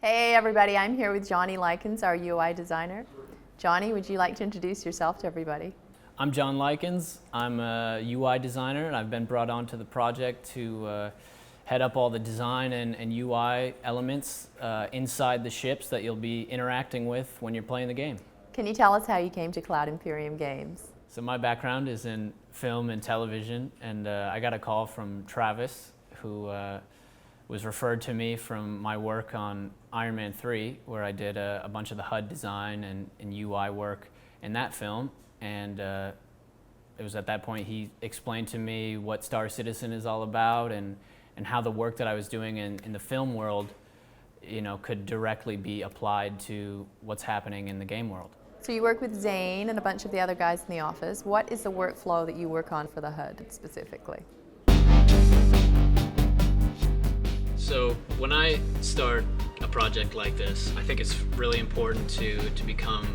Hey everybody, I'm here with Johnny Likens, our UI designer. Johnny, would you like to introduce yourself to everybody? I'm John Likens. I'm a UI designer, and I've been brought onto the project to head up all the design and UI elements inside the ships that you'll be interacting with when you're playing the game. Can you tell us how you came to Cloud Imperium Games? So my background is in film and television, and I got a call from Travis, who was referred to me from my work on Iron Man 3, where I did a bunch of the HUD design and UI work in that film. And it was at that point he explained to me what Star Citizen is all about and how the work that I was doing in the film world, could directly be applied to what's happening in the game world. So you work with Zane and a bunch of the other guys in the office. What is the workflow that you work on for the HUD specifically? So when I start a project like this, I think it's really important to become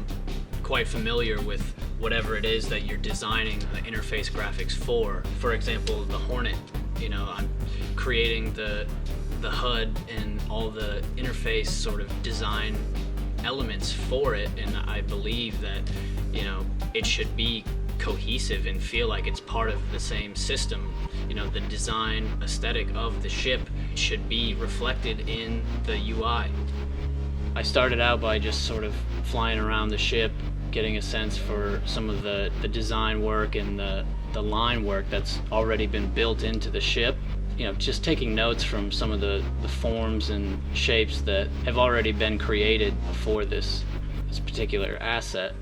quite familiar with whatever it is that you're designing the interface graphics for. For example, the Hornet, I'm creating the HUD and all the interface sort of design elements for it, and I believe that it should be cohesive and feel like it's part of the same system. The design aesthetic of the ship should be reflected in the UI. I started out by just sort of flying around the ship, getting a sense for some of the design work and the line work that's already been built into the ship. Just taking notes from some of the forms and shapes that have already been created for this particular asset.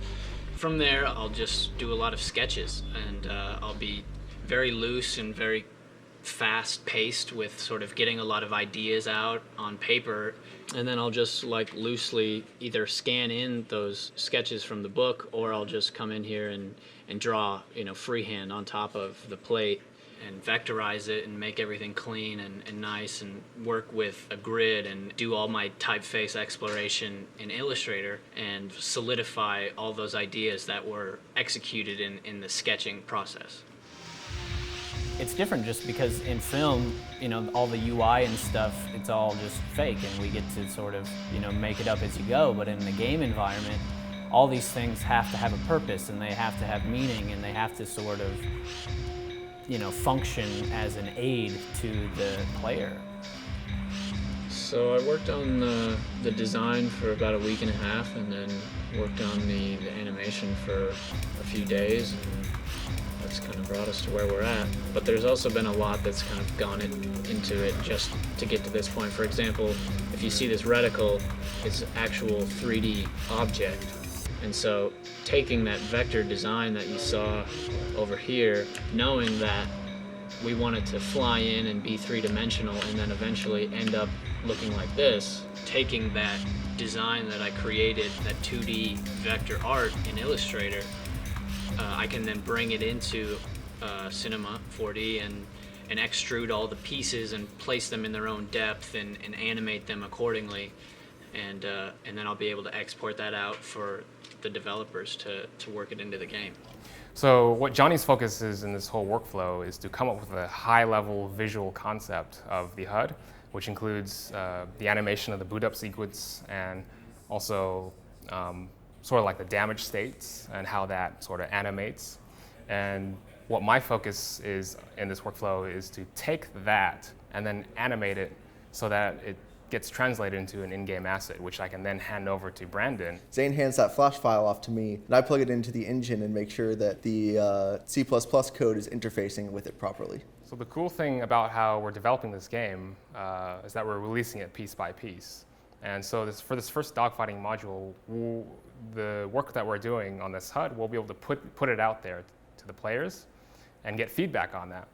From there, I'll just do a lot of sketches, and I'll be very loose and very fast-paced with sort of getting a lot of ideas out on paper, and then I'll just loosely either scan in those sketches from the book, or I'll just come in here and draw freehand on top of the plate and vectorize it and make everything clean and nice, and work with a grid and do all my typeface exploration in Illustrator and solidify all those ideas that were executed in the sketching process. It's different just because in film, all the UI and stuff, it's all just fake, and we get to sort of, make it up as you go. But in the game environment, all these things have to have a purpose, and they have to have meaning, and they have to sort of, function as an aid to the player. So I worked on the design for about a week and a half, and then worked on the animation for a few days, and that's kind of brought us to where we're at. But there's also been a lot that's kind of gone into it just to get to this point. For example, if you see this reticle, it's an actual 3D object. And so taking that vector design that you saw over here, knowing that we wanted to fly in and be three-dimensional and then eventually end up looking like this, taking that design that I created, that 2D vector art in Illustrator, I can then bring it into Cinema 4D and extrude all the pieces and place them in their own depth and animate them accordingly. And then I'll be able to export that out for the developers to work it into the game. So what Johnny's focus is in this whole workflow is to come up with a high-level visual concept of the HUD, which includes the animation of the boot-up sequence, and also sort of like the damage states and how that sort of animates. And what my focus is in this workflow is to take that and then animate it so that it gets translated into an in-game asset, which I can then hand over to Brandon. Zane hands that flash file off to me, and I plug it into the engine and make sure that the C++ code is interfacing with it properly. So the cool thing about how we're developing this game is that we're releasing it piece by piece. And so for this first dogfighting module, the work that we're doing on this HUD, we'll be able to put it out there to the players and get feedback on that.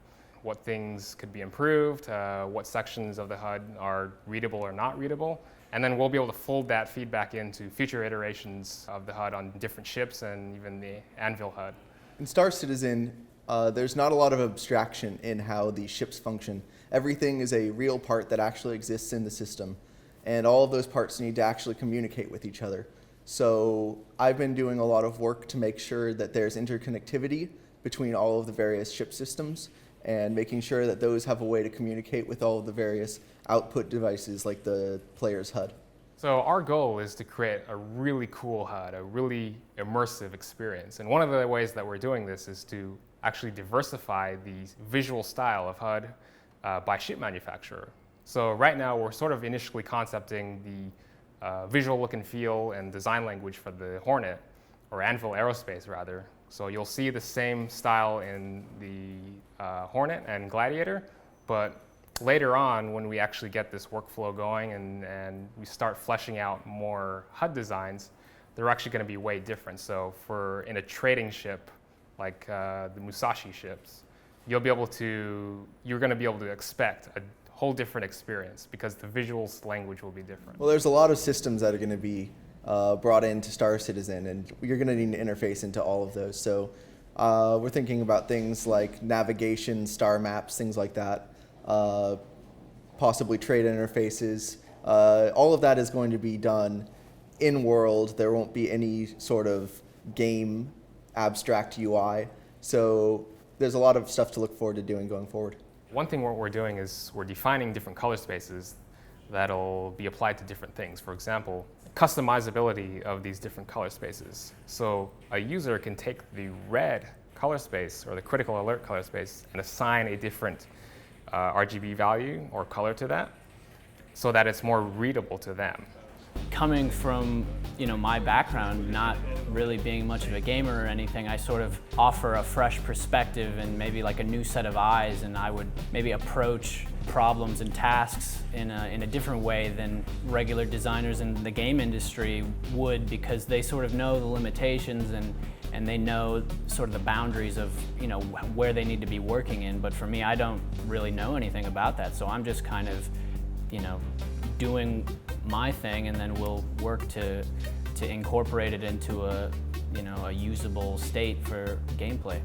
What things could be improved, what sections of the HUD are readable or not readable, and then we'll be able to fold that feedback into future iterations of the HUD on different ships and even the Anvil HUD. In Star Citizen, there's not a lot of abstraction in how the ships function. Everything is a real part that actually exists in the system, and all of those parts need to actually communicate with each other. So I've been doing a lot of work to make sure that there's interconnectivity between all of the various ship systems, and making sure that those have a way to communicate with all of the various output devices like the player's HUD. So our goal is to create a really cool HUD, a really immersive experience. And one of the ways that we're doing this is to actually diversify the visual style of HUD by ship manufacturer. So right now we're sort of initially concepting the visual look and feel and design language for the Hornet, or Anvil Aerospace rather. So you'll see the same style in the Hornet and Gladiator, but later on, when we actually get this workflow going and we start fleshing out more HUD designs, they're actually going to be way different. So in a trading ship, like the Musashi ships, you're going to be able to expect a whole different experience because the visuals language will be different. Well, there's a lot of systems that are going to be brought into Star Citizen, and you're going to need an interface into all of those. So we're thinking about things like navigation, star maps, things like that. Possibly trade interfaces. All of that is going to be done in world. There won't be any sort of game abstract UI. So there's a lot of stuff to look forward to doing going forward. One thing what we're doing is we're defining different color spaces that'll be applied to different things. For example, customizability of these different color spaces. So a user can take the red color space or the critical alert color space and assign a different RGB value or color to that so that it's more readable to them. Coming from my background, not really being much of a gamer or anything, I sort of offer a fresh perspective and maybe like a new set of eyes, and I would maybe approach problems and tasks in a different way than regular designers in the game industry would, because they sort of know the limitations and they know sort of the boundaries of where they need to be working in. But for me, I don't really know anything about that, so I'm just kind of doing my thing, and then we'll work to incorporate it into a usable state for gameplay.